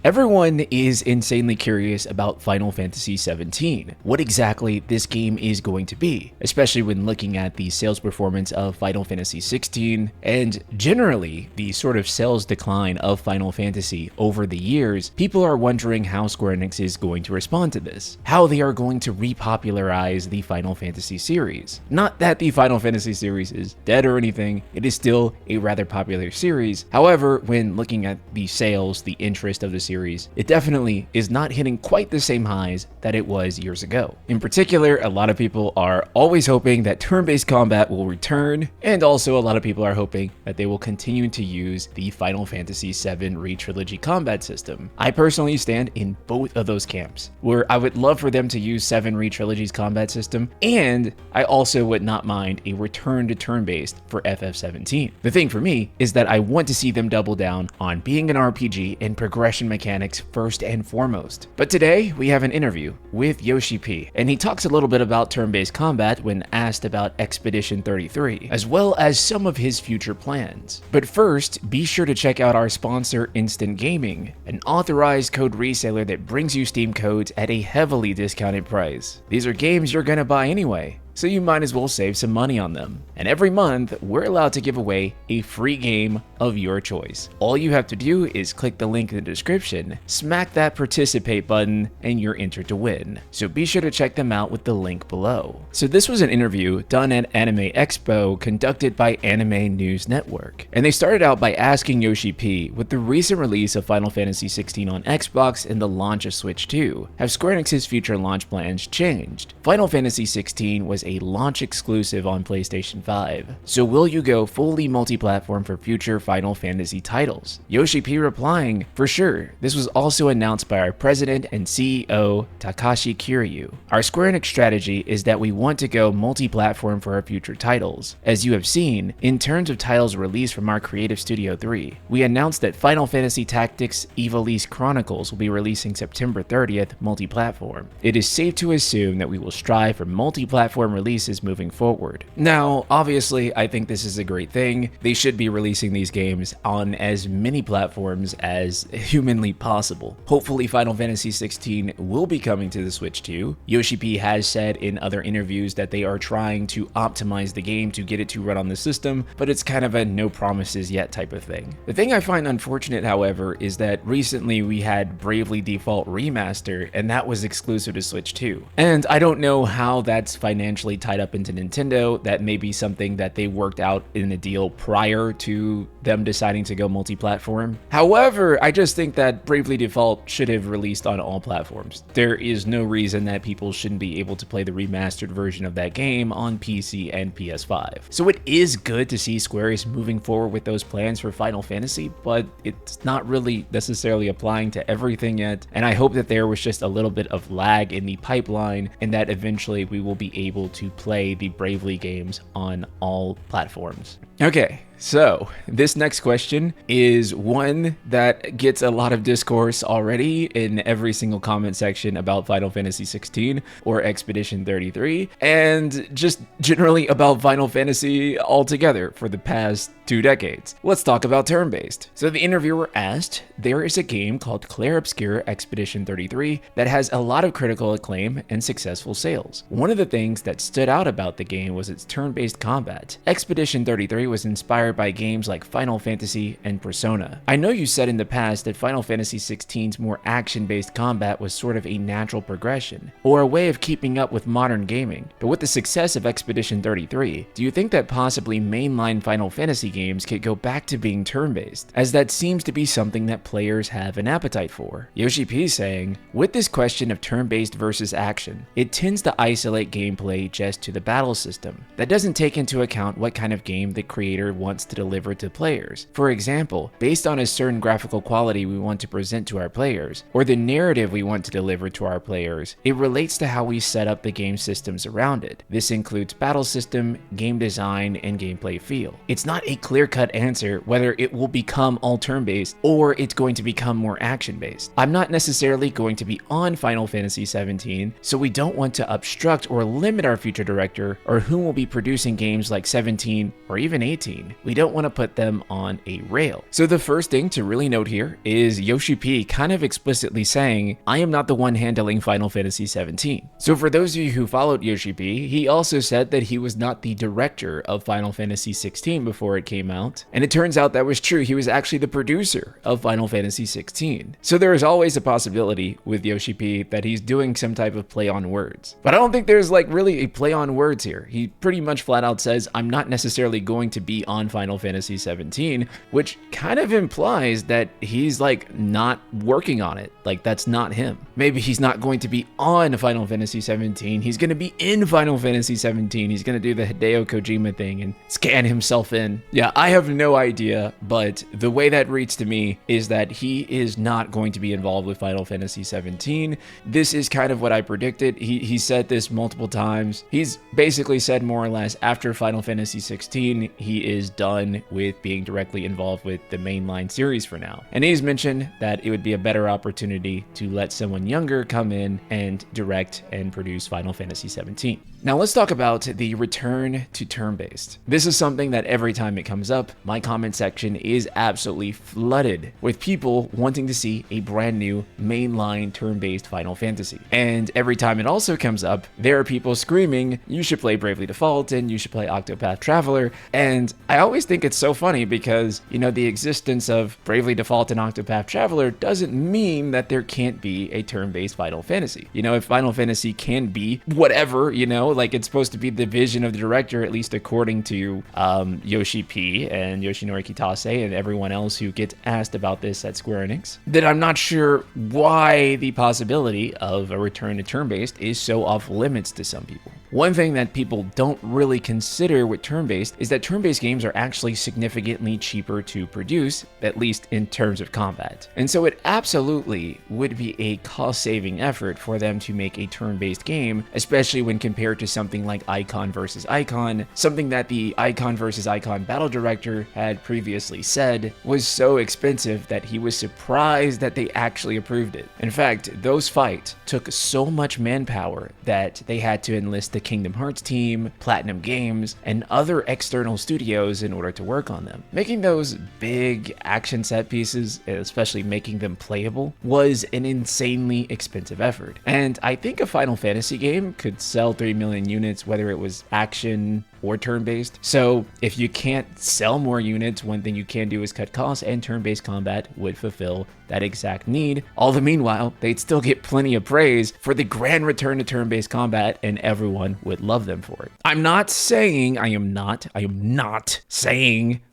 Everyone is insanely curious about Final Fantasy XVII, what exactly this game is going to be, especially when looking at the sales performance of Final Fantasy XVI, and generally the sort of sales decline of Final Fantasy over the years. People are wondering how Square Enix is going to respond to this, how they are going to repopularize the Final Fantasy series. Not that the Final Fantasy series is dead or anything, it is still a rather popular series. However, when looking at the sales, the interest of the series, it definitely is not hitting quite the same highs that it was years ago. In particular, a lot of people are always hoping that turn-based combat will return, and also a lot of people are hoping that they will continue to use the Final Fantasy VII Re-Trilogy combat system. I personally stand in both of those camps, where I would love for them to use 7 Re-Trilogy's combat system, and I also would not mind a return to turn-based for FF17. The thing for me is that I want to see them double down on being an RPG and progression mechanics first and foremost. But today we have an interview with YoshiP, and he talks a little bit about turn-based combat when asked about Expedition 33, as well as some of his future plans. But first, be sure to check out our sponsor Instant Gaming, an authorized code reseller that brings you Steam codes at a heavily discounted price. These are games you're gonna buy anyway, so you might as well save some money on them. And every month, we're allowed to give away a free game of your choice. All you have to do is click the link in the description, smack that participate button, and you're entered to win. So be sure to check them out with the link below. So this was an interview done at Anime Expo conducted by Anime News Network. And they started out by asking YoshiP, with the recent release of Final Fantasy XVI on Xbox and the launch of Switch 2, have Square Enix's future launch plans changed? Final Fantasy XVI was a launch exclusive on PlayStation 5, so will you go fully multi-platform for future Final Fantasy titles? YoshiP replying, for sure, this was also announced by our president and CEO, Takashi Kiryu. Our Square Enix strategy is that we want to go multi-platform for our future titles. As you have seen, in terms of titles released from our Creative Studio 3, we announced that Final Fantasy Tactics Ivalice Chronicles will be releasing September 30th multi-platform. It is safe to assume that we will strive for multi-platform releases moving forward. Now, obviously, I think this is a great thing. They should be releasing these games on as many platforms as humanly possible. Hopefully, Final Fantasy XVI will be coming to the Switch too. YoshiP has said in other interviews that they are trying to optimize the game to get it to run on the system, but it's kind of a no promises yet type of thing. The thing I find unfortunate, however, is that recently we had Bravely Default Remaster, and that was exclusive to Switch 2. And I don't know how that's financially tied up into Nintendo. That may be something that they worked out in a deal prior to them deciding to go multi-platform. However, I just think that Bravely Default should have released on all platforms. There is no reason that people shouldn't be able to play the remastered version of that game on PC and PS5. So it is good to see Square is moving forward with those plans for Final Fantasy, but it's not really necessarily applying to everything yet. And I hope that there was just a little bit of lag in the pipeline and that eventually we will be able to play the Bravely games on all platforms. Okay, so this next question is one that gets a lot of discourse already in every single comment section about Final Fantasy XVI or Expedition 33, and just generally about Final Fantasy altogether for the past 2 decades. Let's talk about turn-based. So the interviewer asked, there is a game called Clair Obscur Expedition 33 that has a lot of critical acclaim and successful sales. One of the things that stood out about the game was its turn-based combat. Expedition 33 was inspired by games like Final Fantasy and Persona. I know you said in the past that Final Fantasy XVI's more action-based combat was sort of a natural progression, or a way of keeping up with modern gaming, but with the success of Expedition 33, do you think that possibly mainline Final Fantasy games could go back to being turn-based, as that seems to be something that players have an appetite for? YoshiP saying, with this question of turn-based versus action, it tends to isolate gameplay just to the battle system. That doesn't take into account what kind of game the creator wants to deliver to players. For example, based on a certain graphical quality we want to present to our players, or the narrative we want to deliver to our players, it relates to how we set up the game systems around it. This includes battle system, game design, and gameplay feel. It's not a clear-cut answer whether it will become all turn-based or it's going to become more action-based. I'm not necessarily going to be on Final Fantasy XVII, so we don't want to obstruct or limit our future director or whom will be producing games like 17 or even 18. we don't want to put them on a rail. So the first thing to really note here is YoshiP kind of explicitly saying, I am not the one handling Final Fantasy XVII. So for those of you who followed YoshiP, he also said that he was not the director of Final Fantasy XVI before it came out. And it turns out that was true. He was actually the producer of Final Fantasy XVI. So there is always a possibility with YoshiP that he's doing some type of play on words. But I don't think there's like really a play on words here. He pretty much flat out says, I'm not necessarily going to be on Final Fantasy XVII, which kind of implies that he's like not working on it. Like that's not him. Maybe he's not going to be on Final Fantasy XVII. He's going to be in Final Fantasy XVII. He's going to do the Hideo Kojima thing and scan himself in. Yeah, I have no idea, but the way that reads to me is that he is not going to be involved with Final Fantasy XVII. This is kind of what I predicted. He said this multiple times. He's basically said more or less after Final Fantasy XVI, he is done with being directly involved with the mainline series for now. And he's mentioned that it would be a better opportunity to let someone younger come in and direct and produce Final Fantasy XVII. Now let's talk about the return to turn-based. This is something that every time it comes up, my comment section is absolutely flooded with people wanting to see a brand new mainline turn-based Final Fantasy. And every time it also comes up, there are people screaming, you should play Bravely Default and you should play Octopath Traveler. And I always think it's so funny because, you know, the existence of Bravely Default and Octopath Traveler doesn't mean that there can't be a turn-based Final Fantasy. You know, if Final Fantasy can be whatever, you know, like it's supposed to be the vision of the director, at least according to YoshiP and Yoshinori Kitase and everyone else who gets asked about this at Square Enix, then I'm not sure why the possibility of a return to turn-based is so off limits to some people. One thing that people don't really consider with turn-based is that turn-based games are actually significantly cheaper to produce, at least in terms of combat. And so it absolutely would be a cost-saving effort for them to make a turn-based game, especially when compared to something like Icon vs. Icon, something that the Icon vs. Icon battle director had previously said was so expensive that he was surprised that they actually approved it. In fact, those fights took so much manpower that they had to enlist the Kingdom Hearts team, Platinum Games, and other external studios in order to work on them. Making those big action set pieces, especially making them playable, was an insanely expensive effort. And I think a Final Fantasy game could sell 3 million units, whether it was action or turn-based. So if you can't sell more units, one thing you can do is cut costs, and turn-based combat would fulfill that exact need. All the meanwhile, they'd still get plenty of praise for the grand return to turn-based combat, and everyone would love them for it. I am not saying,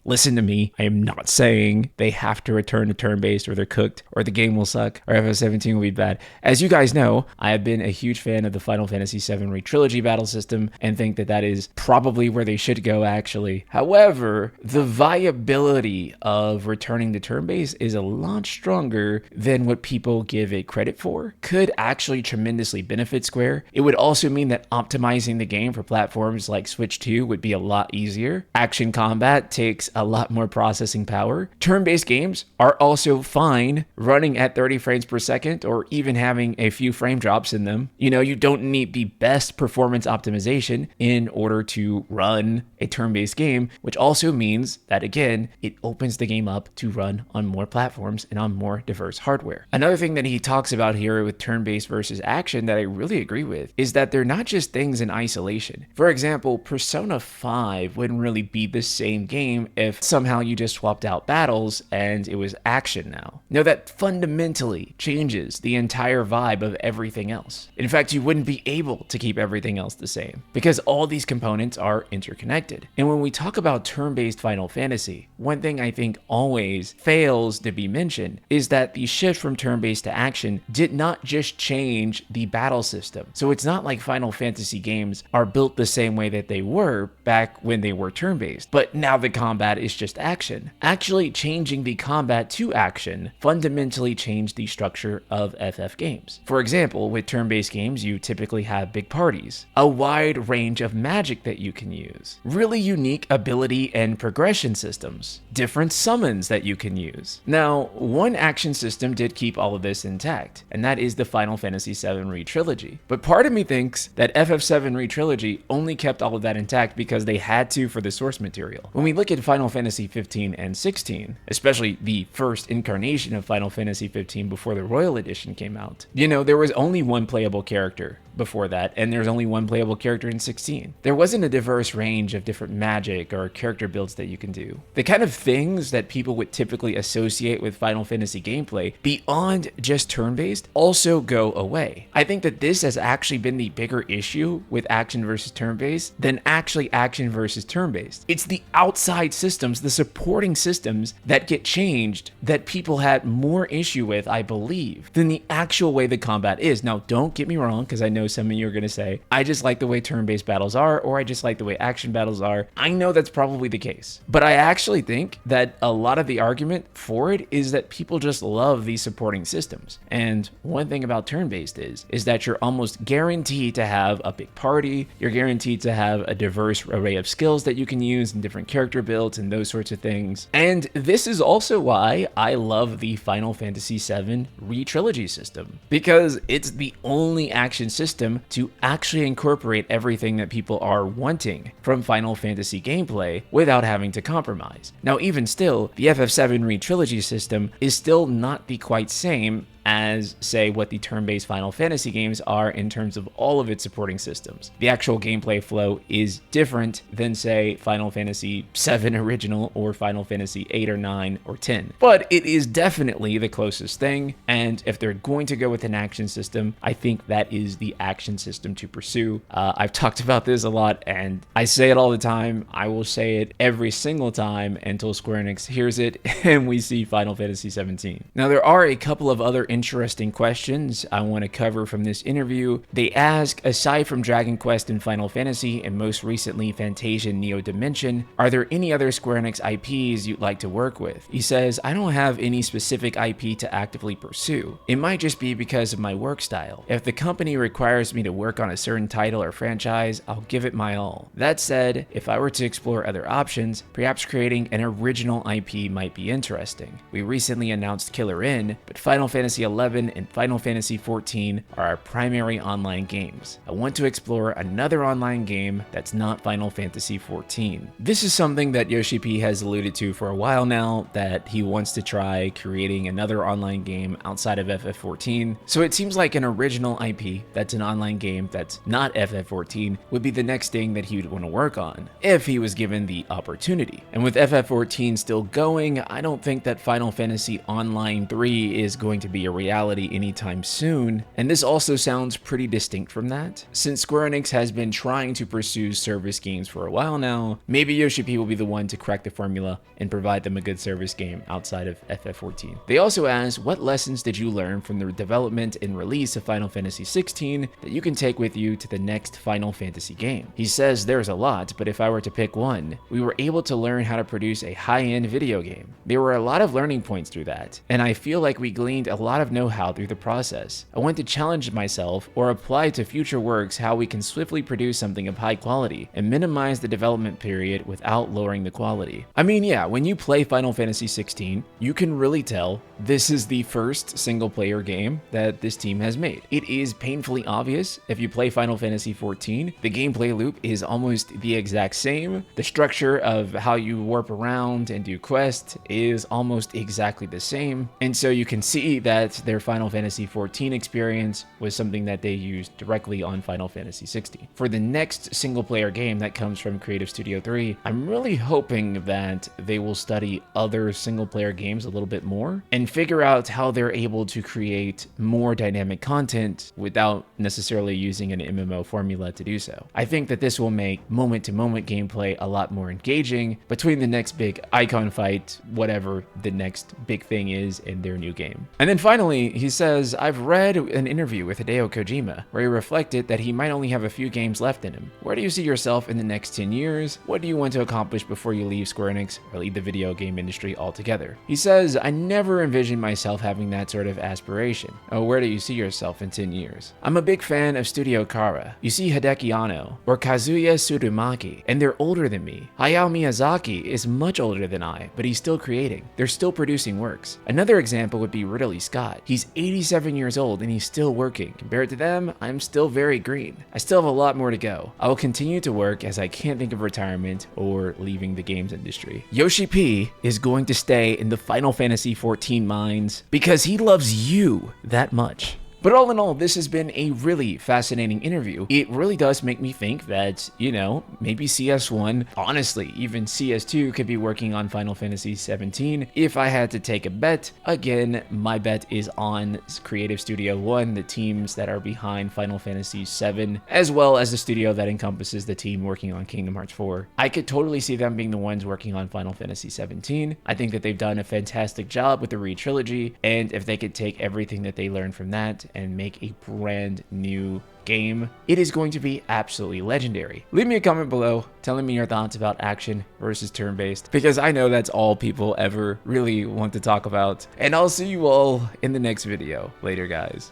listen to me, I am not saying they have to return to turn-based or they're cooked or the game will suck or FF17 will be bad. As you guys know, I have been a huge fan of the Final Fantasy VII Re-Trilogy battle system and think that that is probably where they should go actually. However, the viability of returning to turn-based is a lot stronger than what people give it credit for. Could actually tremendously benefit Square. It would also mean that optimizing the game for platforms like Switch 2 would be a lot easier. Action combat takes a lot more processing power. Turn-based games are also fine running at 30 frames per second or even having a few frame drops in them. You know, you don't need the best performance optimization in order to run a turn-based game, which also means that, again, it opens the game up to run on more platforms and on more diverse hardware. Another thing that he talks about here with turn-based versus action that I really agree with is that they're not just things in isolation. For example, Persona 5 wouldn't really be the same game if somehow you just swapped out battles and it was action now. No, that fundamentally changes the entire vibe of everything else. In fact, you wouldn't be able to keep everything else the same because all these components are interconnected. And when we talk about turn-based Final Fantasy, one thing I think always fails to be mentioned is that the shift from turn-based to action did not just change the battle system. So it's not like Final Fantasy games are built the same way that they were back when they were turn-based, but now the combat is just action. Actually changing the combat to action fundamentally changed the structure of FF games. For example, with turn-based games, you typically have big parties, a wide range of magic that you can use, really unique ability and progression systems, different summons that you can use. Now, one action system did keep all of this intact, and that is the Final Fantasy VII Re-Trilogy. But part of me thinks that FF7 Re-Trilogy only kept all of that intact because they had to for the source material. When we look at Final Final Fantasy 15 and 16, especially the first incarnation of Final Fantasy 15 before the Royal Edition came out. You know, there was only one playable character before that, and there's only one playable character in 16. There wasn't a diverse range of different magic or character builds that you can do. The kind of things that people would typically associate with Final Fantasy gameplay beyond just turn-based also go away. I think that this has actually been the bigger issue with action versus turn-based than actually action versus turn-based. It's the outside systems, the supporting systems that get changed that people had more issue with, I believe, than the actual way the combat is. Now, don't get me wrong, because I know some of you are going to say, I just like the way turn-based battles are, or I just like the way action battles are. I know that's probably the case, but I actually think that a lot of the argument for it is that people just love these supporting systems. And one thing about turn-based is that you're almost guaranteed to have a big party, you're guaranteed to have a diverse array of skills that you can use and different character builds and those sorts of things. And this is also why I love the Final Fantasy VII Re-Trilogy system, because it's the only action system to actually incorporate everything that people are wanting from Final Fantasy gameplay without having to compromise. Now, even still, the FF7 Re-Trilogy system is still not the quite same as, say, what the turn-based Final Fantasy games are in terms of all of its supporting systems. The actual gameplay flow is different than, say, Final Fantasy VII Original or Final Fantasy 8 or 9 or 10. But it is definitely the closest thing, and if they're going to go with an action system, I think that is the action system to pursue. I've talked about this a lot, and I say it all the time. I will say it every single time until Square Enix hears it and we see Final Fantasy 17. Now, there are a couple of other interesting questions I want to cover from this interview. They ask, aside from Dragon Quest and Final Fantasy, and most recently Fantasia Neo Dimension, are there any other Square Enix IPs you'd like to work with? He says, I don't have any specific IP to actively pursue. It might just be because of my work style. If the company requires me to work on a certain title or franchise, I'll give it my all. That said, if I were to explore other options, perhaps creating an original IP might be interesting. We recently announced Killer Inn, but Final Fantasy 11 and Final Fantasy 14 are our primary online games. I want to explore another online game that's not Final Fantasy 14. This is something that YoshiP has alluded to for a while now, that he wants to try creating another online game outside of FF14. So it seems like an original IP that's an online game that's not FF14 would be the next thing that he would want to work on if he was given the opportunity. And with FF14 still going, I don't think that Final Fantasy Online 3 is going to be a reality anytime soon, and this also sounds pretty distinct from that. Since Square Enix has been trying to pursue service games for a while now, maybe YoshiP will be the one to crack the formula and provide them a good service game outside of FF14. They also ask, what lessons did you learn from the development and release of Final Fantasy 16 that you can take with you to the next Final Fantasy game? He says there's a lot, but if I were to pick one, we were able to learn how to produce a high-end video game. There were a lot of learning points through that, and I feel like we gleaned a lot of know-how through the process. I want to challenge myself or apply to future works how we can swiftly produce something of high quality and minimize the development period without lowering the quality. I mean, yeah, when you play Final Fantasy 16, you can really tell this is the first single-player game that this team has made. It is painfully obvious. If you play Final Fantasy 14, the gameplay loop is almost the exact same. The structure of how you warp around and do quests is almost exactly the same, and so you can see that their Final Fantasy 14 experience was something that they used directly on Final Fantasy 16. For the next single-player game that comes from Creative Studio 3, I'm really hoping that they will study other single-player games a little bit more and figure out how they're able to create more dynamic content without necessarily using an MMO formula to do so. I think that this will make moment-to-moment gameplay a lot more engaging between the next big icon fight, whatever the next big thing is in their new game. And then finally, he says, I've read an interview with Hideo Kojima where he reflected that he might only have a few games left in him. Where do you see yourself in the next 10 years? What do you want to accomplish before you leave Square Enix or leave the video game industry altogether? He says, I never envisioned myself having that sort of aspiration. Oh, where do you see yourself in 10 years? I'm a big fan of Studio Kara. You see Hideki Anno or Kazuya Tsurumaki, and they're older than me. Hayao Miyazaki is much older than I, but he's still creating. They're still producing works. Another example would be Ridley Scott. lot. He's 87 years old and he's still working. Compared to them, I'm still very green. I still have a lot more to go. I will continue to work as I can't think of retirement or leaving the games industry. YoshiP is going to stay in the Final Fantasy XIV mines because he loves you that much. But all in all, this has been a really fascinating interview. It really does make me think that, you know, maybe CS1, honestly, even CS2 could be working on Final Fantasy XVII. If I had to take a bet, again, my bet is on Creative Studio 1, the teams that are behind Final Fantasy VII, as well as the studio that encompasses the team working on Kingdom Hearts 4. I could totally see them being the ones working on Final Fantasy XVII. I think that they've done a fantastic job with the re-trilogy, and if they could take everything that they learned from that and make a brand new game, it is going to be absolutely legendary. Leave me a comment below telling me your thoughts about action versus turn-based, because I know that's all people ever really want to talk about. And I'll see you all in the next video. Later, guys.